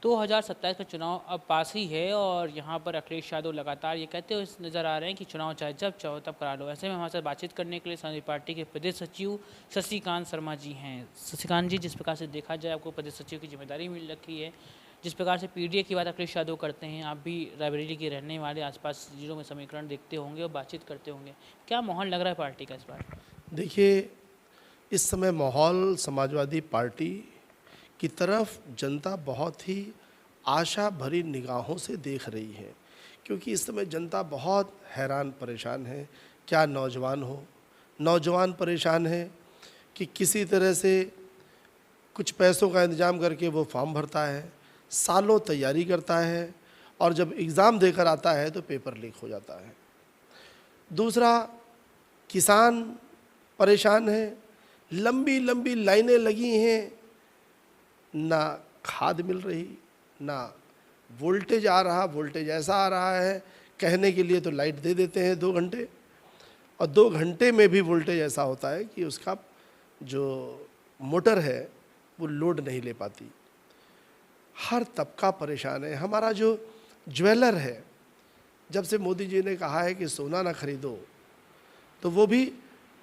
2027 का चुनाव अब पास ही है और यहाँ पर अखिलेश यादव लगातार ये कहते हुए नजर आ रहे हैं कि चुनाव चाहे जब चाहो तब करा लो। ऐसे में हमारे साथ बातचीत करने के लिए समाजवादी पार्टी के प्रदेश सचिव शशिकांत शर्मा जी हैं। शशिकांत जी, जिस प्रकार से देखा जाए आपको प्रदेश सचिव की जिम्मेदारी मिल रखी है, जिस प्रकार से पीडीए की बात अखिलेश यादव करते हैं, आप भी रायबरेली के रहने वाले, आसपास जिलों में समीकरण देखते होंगे और बातचीत करते होंगे, क्या माहौल लग रहा है पार्टी का इस बार? देखिए, इस समय माहौल समाजवादी पार्टी की तरफ जनता बहुत ही आशा भरी निगाहों से देख रही है, क्योंकि इस समय जनता बहुत हैरान परेशान है। क्या नौजवान परेशान है कि किसी तरह से कुछ पैसों का इंतजाम करके वो फॉर्म भरता है, सालों तैयारी करता है और जब एग्ज़ाम देकर आता है तो पेपर लीक हो जाता है। दूसरा, किसान परेशान है, लंबी लंबी लाइनें लगी हैं, ना खाद मिल रही, ना वोल्टेज आ रहा, वोल्टेज ऐसा आ रहा है कहने के लिए तो लाइट दे देते हैं 2 घंटे, और 2 घंटे में भी वोल्टेज ऐसा होता है कि उसका जो मोटर है वो लोड नहीं ले पाती। हर तबका परेशान है। हमारा जो ज्वेलर है, जब से मोदी जी ने कहा है कि सोना ना खरीदो, तो वो भी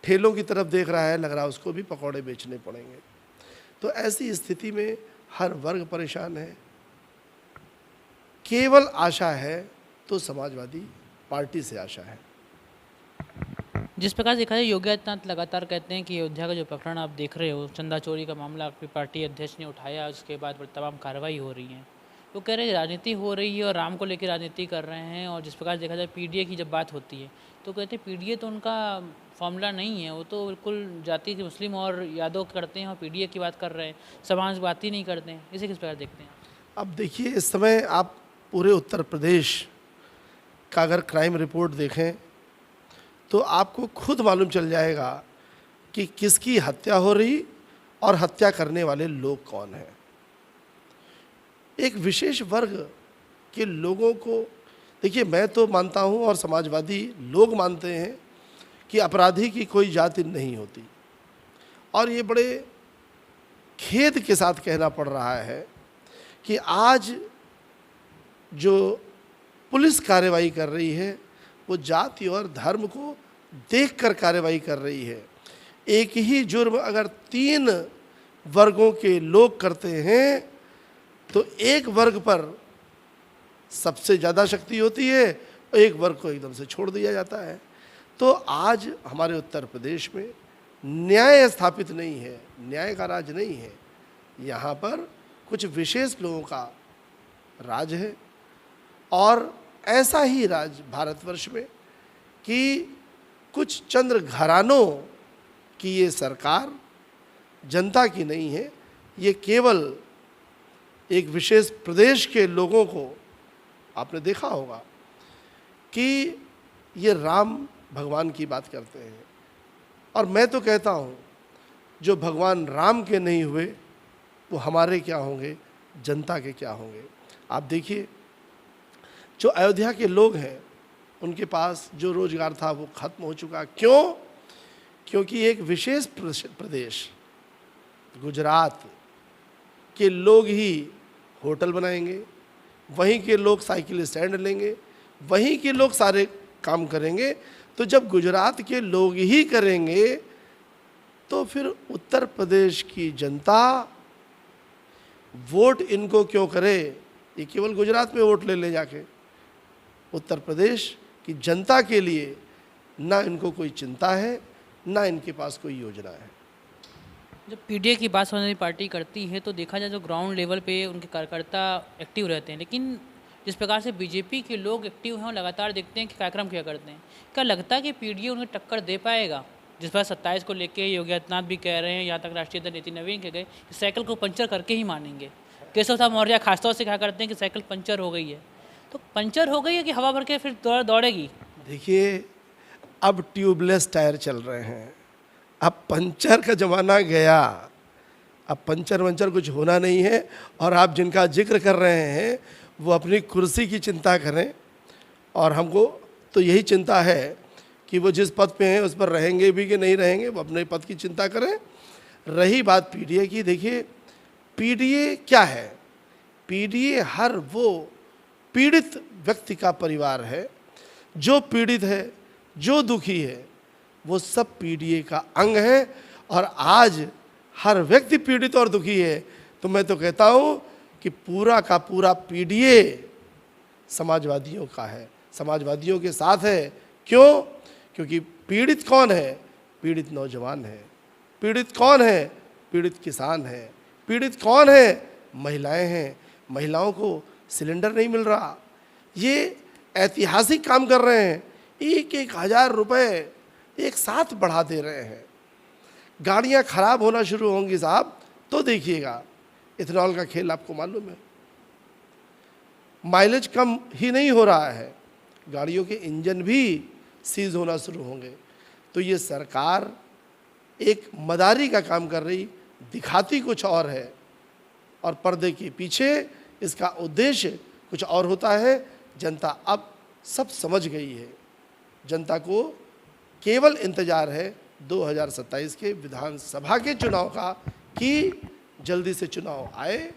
ठेलों की तरफ देख रहा है, लग रहा है उसको भी पकौड़े बेचने पड़ेंगे। तो ऐसी स्थिति में हर वर्ग परेशान है। केवल आशा है तो समाजवादी पार्टी से आशा है। जिस प्रकार देखा जाए, योगी आदित्यनाथ लगातार कहते हैं कि अयोध्या का जो प्रकरण आप देख रहे हो, चंदा चोरी का मामला आपकी पार्टी अध्यक्ष ने उठाया, उसके बाद तमाम कार्रवाई हो रही है। वो कह रहे हैं राजनीति हो रही है और राम को लेकर राजनीति कर रहे हैं। और जिस प्रकार देखा जाए पीडीए की जब बात होती है तो कहते हैं पीडीए तो उनका फॉर्मूला नहीं है, वो तो बिल्कुल जाति के मुस्लिम और यादव करते हैं और पीडीए की बात कर रहे हैं, समाज बात ही नहीं करते हैं। इसे किस प्रकार देखते हैं? अब देखिए, इस समय आप पूरे उत्तर प्रदेश का अगर क्राइम रिपोर्ट देखें तो आपको खुद मालूम चल जाएगा कि किसकी हत्या हो रही और हत्या करने वाले लोग कौन हैं। एक विशेष वर्ग के लोगों को देखिए, मैं तो मानता हूं और समाजवादी लोग मानते हैं कि अपराधी की कोई जाति नहीं होती, और ये बड़े खेद के साथ कहना पड़ रहा है कि आज जो पुलिस कार्रवाई कर रही है वो जाति और धर्म को देखकर कार्रवाई कर रही है। एक ही जुर्म अगर 3 वर्गों के लोग करते हैं तो एक वर्ग पर सबसे ज़्यादा शक्ति होती है और एक वर्ग को एकदम से छोड़ दिया जाता है। तो आज हमारे उत्तर प्रदेश में न्याय स्थापित नहीं है, न्याय का राज नहीं है। यहाँ पर कुछ विशेष लोगों का राज है, और ऐसा ही राज भारतवर्ष में कि कुछ चंद्र घरानों की ये सरकार जनता की नहीं है, ये केवल एक विशेष प्रदेश के लोगों को। आपने देखा होगा कि ये राम भगवान की बात करते हैं, और मैं तो कहता हूँ जो भगवान राम के नहीं हुए वो हमारे क्या होंगे, जनता के क्या होंगे। आप देखिए, जो अयोध्या के लोग हैं उनके पास जो रोजगार था वो खत्म हो चुका। क्यों? क्योंकि एक विशेष प्रदेश गुजरात के लोग ही होटल बनाएंगे, वहीं के लोग साइकिल स्टैंड लेंगे, वहीं के लोग सारे काम करेंगे। तो जब गुजरात के लोग ही करेंगे तो फिर उत्तर प्रदेश की जनता वोट इनको क्यों करे? ये केवल गुजरात में वोट ले जाके। उत्तर प्रदेश की जनता के लिए ना इनको कोई चिंता है, ना इनके पास कोई योजना है। जब पीडीए की बात समाजवादी पार्टी करती है तो देखा जाए तो ग्राउंड लेवल पे उनके कार्यकर्ता एक्टिव रहते हैं, लेकिन जिस प्रकार से बीजेपी के लोग एक्टिव हैं और लगातार देखते हैं कि कार्यक्रम क्या करते हैं, क्या लगता है कि पीडीए उन्हें टक्कर दे पाएगा? जिस बार 27 को लेके योगी आदित्यनाथ भी कह रहे हैं, यहाँ तक राष्ट्रीय अध्यक्ष नितिन नवीन कह गए कि साइकिल को पंचर करके ही मानेंगे। केशव साहब मौर्य खासतौर से क्या करते हैं कि साइकिल पंचर हो गई है, तो पंचर हो गई है कि हवा भर के फिर दौड़ेगी? देखिए, अब ट्यूबलेस टायर चल रहे हैं, अब पंचर का ज़माना गया। अब पंचर वंचर कुछ होना नहीं है। और आप जिनका जिक्र कर रहे हैं वो अपनी कुर्सी की चिंता करें, और हमको तो यही चिंता है कि वो जिस पद पे हैं उस पर रहेंगे भी कि नहीं रहेंगे, वो अपने पद की चिंता करें। रही बात पीडीए की, देखिए पीडीए क्या है? पीडीए हर वो पीड़ित व्यक्ति का परिवार है, जो पीड़ित है, जो दुखी है, वो सब पीडीए का अंग है। और आज हर व्यक्ति पीड़ित और दुखी है, तो मैं तो कहता हूँ कि पूरा का पूरा पीडीए समाजवादियों का है, समाजवादियों के साथ है। क्यों? क्योंकि पीड़ित कौन है? पीड़ित नौजवान है। पीड़ित कौन है? पीड़ित किसान है। पीड़ित कौन है? महिलाएं हैं। महिलाओं को सिलेंडर नहीं मिल रहा, ये ऐतिहासिक काम कर रहे हैं। 1,000 रुपए एक साथ बढ़ा दे रहे हैं। गाड़ियां खराब होना शुरू होंगी साहब तो देखिएगा, इथेनॉल का खेल आपको मालूम है। माइलेज कम ही नहीं हो रहा है, गाड़ियों के इंजन भी सीज होना शुरू होंगे। तो ये सरकार एक मदारी का काम कर रही, दिखाती कुछ और है और पर्दे के पीछे इसका उद्देश्य कुछ और होता है। जनता अब सब समझ गई है। जनता को केवल इंतजार है 2027 के विधानसभा के चुनाव का, कि जल्दी से चुनाव आए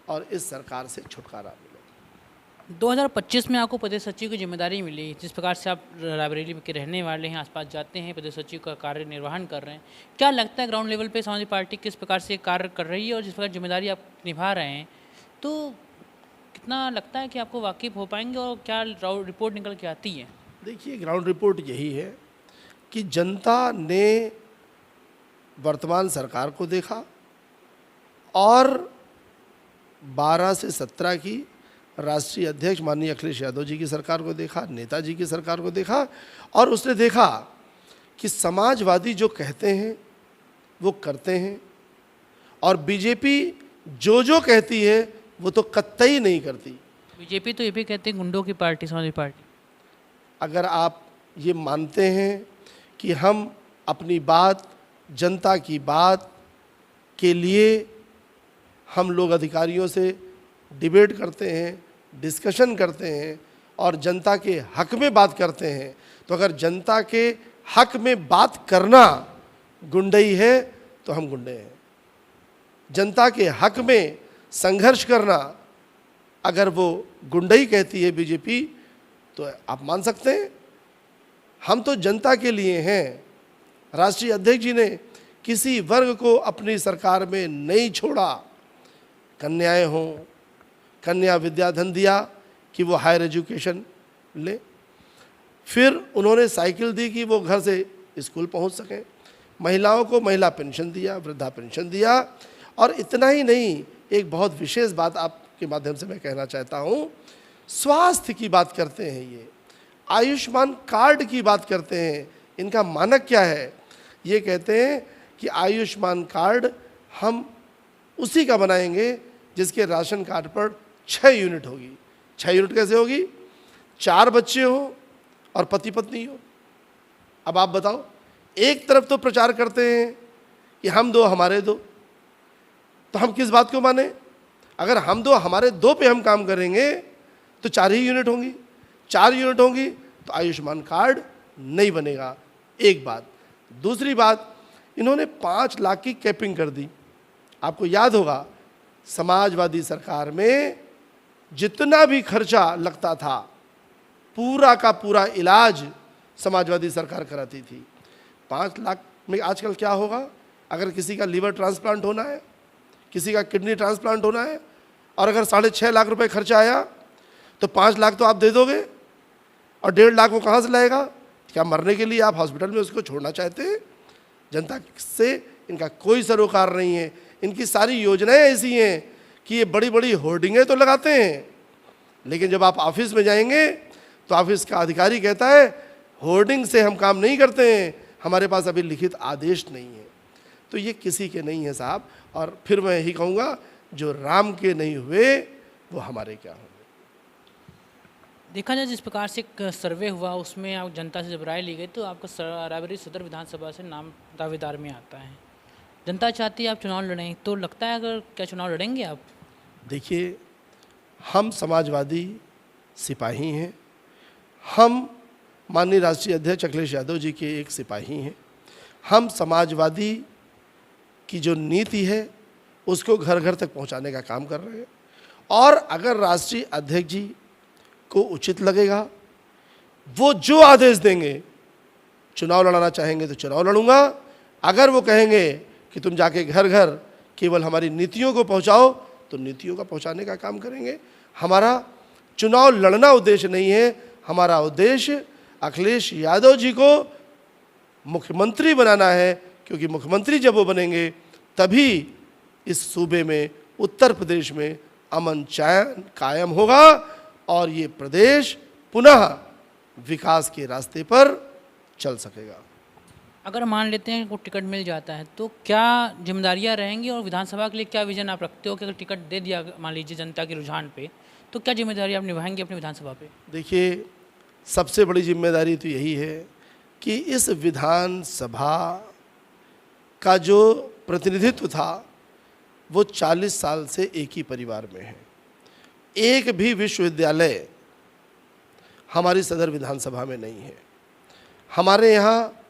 और इस सरकार से छुटकारा मिले। 2025 में आपको प्रदेश सचिव की जिम्मेदारी मिली, जिस प्रकार से आप रायबरेली के रहने वाले हैं, आसपास जाते हैं, प्रदेश सचिव का कार्य निर्वहन कर रहे हैं, क्या लगता है ग्राउंड लेवल पे समाजवादी पार्टी किस प्रकार से कार्य कर रही है और जिस प्रकार जिम्मेदारी आप निभा रहे हैं, तो कितना लगता है कि आपको वाकिफ हो पाएंगे और क्या रिपोर्ट निकल के आती है? देखिए, ग्राउंड रिपोर्ट यही है कि जनता ने वर्तमान सरकार को देखा और 12 से 17 की राष्ट्रीय अध्यक्ष माननीय अखिलेश यादव जी की सरकार को देखा, नेताजी की सरकार को देखा, और उसने देखा कि समाजवादी जो कहते हैं वो करते हैं और बीजेपी जो जो कहती है वो तो कतई नहीं करती। बीजेपी तो ये भी कहते हैं गुंडों की पार्टी समाजवादी पार्टी। अगर आप ये मानते हैं कि हम अपनी बात, जनता की बात के लिए हम लोग अधिकारियों से डिबेट करते हैं, डिस्कशन करते हैं और जनता के हक में बात करते हैं, तो अगर जनता के हक में बात करना गुंडई है तो हम गुंडे हैं। जनता के हक में संघर्ष करना अगर वो गुंडई कहती है बीजेपी, तो आप मान सकते हैं हम तो जनता के लिए हैं। राष्ट्रीय अध्यक्ष जी ने किसी वर्ग को अपनी सरकार में नहीं छोड़ा। कन्याएं हों, कन्या विद्याधन दिया कि वो हायर एजुकेशन ले, फिर उन्होंने साइकिल दी कि वो घर से स्कूल पहुंच सकें, महिलाओं को महिला पेंशन दिया, वृद्धा पेंशन दिया, और इतना ही नहीं, एक बहुत विशेष बात आपके माध्यम से मैं कहना चाहता हूँ। स्वास्थ्य की बात करते हैं, ये आयुष्मान कार्ड की बात करते हैं। इनका मानक क्या है? ये कहते हैं कि आयुष्मान कार्ड हम उसी का बनाएंगे जिसके राशन कार्ड पर 6 यूनिट होगी। 6 यूनिट कैसे होगी? 4 बच्चे हो और पति पत्नी हो। अब आप बताओ, एक तरफ तो प्रचार करते हैं कि हम दो हमारे दो, तो हम किस बात को माने? अगर हम दो हमारे दो पे हम काम करेंगे तो 4 ही यूनिट होंगी। 4 यूनिट होंगी तो आयुष्मान कार्ड नहीं बनेगा, एक बात। दूसरी बात, इन्होंने 5 लाख की कैपिंग कर दी। आपको याद होगा समाजवादी सरकार में जितना भी खर्चा लगता था, पूरा का पूरा इलाज समाजवादी सरकार कराती थी। 5 लाख में आजकल क्या होगा? अगर किसी का लीवर ट्रांसप्लांट होना है, किसी का किडनी ट्रांसप्लांट होना है, और अगर 6.5 लाख रुपए खर्चा आया तो 5 लाख तो आप दे दोगे और 1.5 लाख वो कहाँ से लाएगा? क्या मरने के लिए आप हॉस्पिटल में उसको छोड़ना चाहते हैं? जनता से इनका कोई सरोकार नहीं है। इनकी सारी योजनाएं ऐसी हैं कि ये बड़ी बड़ी होर्डिंगें तो लगाते हैं, लेकिन जब आप ऑफिस में जाएंगे तो ऑफिस का अधिकारी कहता है होर्डिंग से हम काम नहीं करते हैं, हमारे पास अभी लिखित आदेश नहीं है। तो ये किसी के नहीं है साहब। और फिर मैं यही कहूँगा, जो राम के नहीं हुए वो हमारे क्या होंगे। देखा जाए जिस प्रकार से एक सर्वे हुआ, उसमें आप जनता से जब राय ली गई तो आपका रायबरेली सदर विधानसभा से नाम दावेदार में आता है। जनता चाहती है आप चुनाव लड़ें, तो लगता है अगर क्या चुनाव लड़ेंगे आप? देखिए, हम समाजवादी सिपाही हैं। हम माननीय राष्ट्रीय अध्यक्ष अखिलेश यादव जी के एक सिपाही हैं। हम समाजवादी की जो नीति है उसको घर घर तक पहुंचाने का काम कर रहे हैं और अगर राष्ट्रीय अध्यक्ष जी को उचित लगेगा, वो जो आदेश देंगे, चुनाव लड़ना चाहेंगे तो चुनाव लड़ूंगा, अगर वो कहेंगे कि तुम जाके घर घर केवल हमारी नीतियों को पहुंचाओ तो नीतियों का पहुंचाने का काम करेंगे। हमारा चुनाव लड़ना उद्देश्य नहीं है, हमारा उद्देश्य अखिलेश यादव जी को मुख्यमंत्री बनाना है, क्योंकि मुख्यमंत्री जब वो बनेंगे तभी इस सूबे में, उत्तर प्रदेश में अमन चैन कायम होगा और ये प्रदेश पुनः विकास के रास्ते पर चल सकेगा। अगर मान लेते हैं को टिकट मिल जाता है तो क्या जिम्मेदारियां रहेंगी, और विधानसभा के लिए क्या विजन आप रखते हो कि अगर टिकट दे दिया मान लीजिए जनता के रुझान पे, तो क्या जिम्मेदारी आप निभाएंगे अपनी विधानसभा पे? देखिए, सबसे बड़ी जिम्मेदारी तो यही है कि इस विधानसभा का जो प्रतिनिधित्व था वो 40 साल से एक ही परिवार में है। एक भी विश्वविद्यालय हमारी सदर विधानसभा में नहीं है। हमारे यहाँ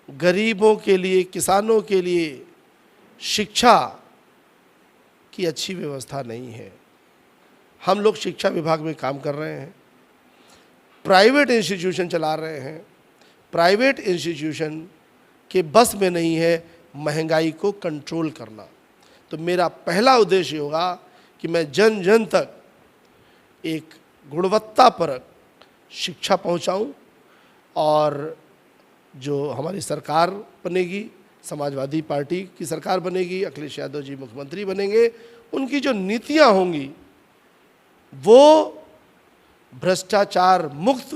गरीबों के लिए, किसानों के लिए शिक्षा की अच्छी व्यवस्था नहीं है। हम लोग शिक्षा विभाग में काम कर रहे हैं, प्राइवेट इंस्टीट्यूशन चला रहे हैं। प्राइवेट इंस्टीट्यूशन के बस में नहीं है महंगाई को कंट्रोल करना। तो मेरा पहला उद्देश्य होगा कि मैं जन जन तक एक गुणवत्तापरक शिक्षा पहुंचाऊं, और जो हमारी सरकार बनेगी, समाजवादी पार्टी की सरकार बनेगी, अखिलेश यादव जी मुख्यमंत्री बनेंगे, उनकी जो नीतियां होंगी वो भ्रष्टाचार मुक्त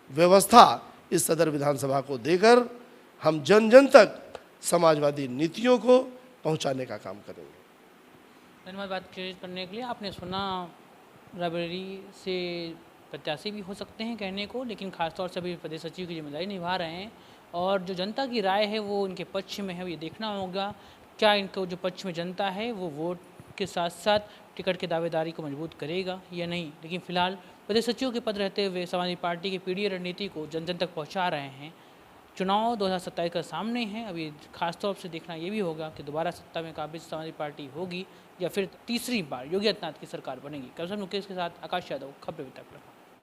व्यवस्था इस सदर विधानसभा को देकर हम जन जन तक समाजवादी नीतियों को पहुंचाने का काम करेंगे। धन्यवाद बात करने के लिए। आपने सुना, रायबरेली से प्रत्याशी भी हो सकते हैं कहने को, लेकिन खासतौर से अभी प्रदेश सचिव की जिम्मेदारी निभा रहे हैं, और जो जनता की राय है वो इनके पक्ष में है। ये देखना होगा क्या इनको जो पक्ष में जनता है वो वोट के साथ साथ टिकट की दावेदारी को मजबूत करेगा या नहीं। लेकिन फिलहाल प्रदेश सचिव के पद रहते हुए समाजवादी पार्टी की पीढ़ी रणनीति को जन जन तक पहुँचा रहे हैं। चुनाव 2027 का सामने है। अभी खासतौर से देखना ये भी होगा कि दोबारा सत्ता में काबिज समाजवादी पार्टी होगी या फिर तीसरी बार योगी आदित्यनाथ की सरकार बनेगी। कैप्टन मुकेश के साथ आकाश यादव, खबर वितरक।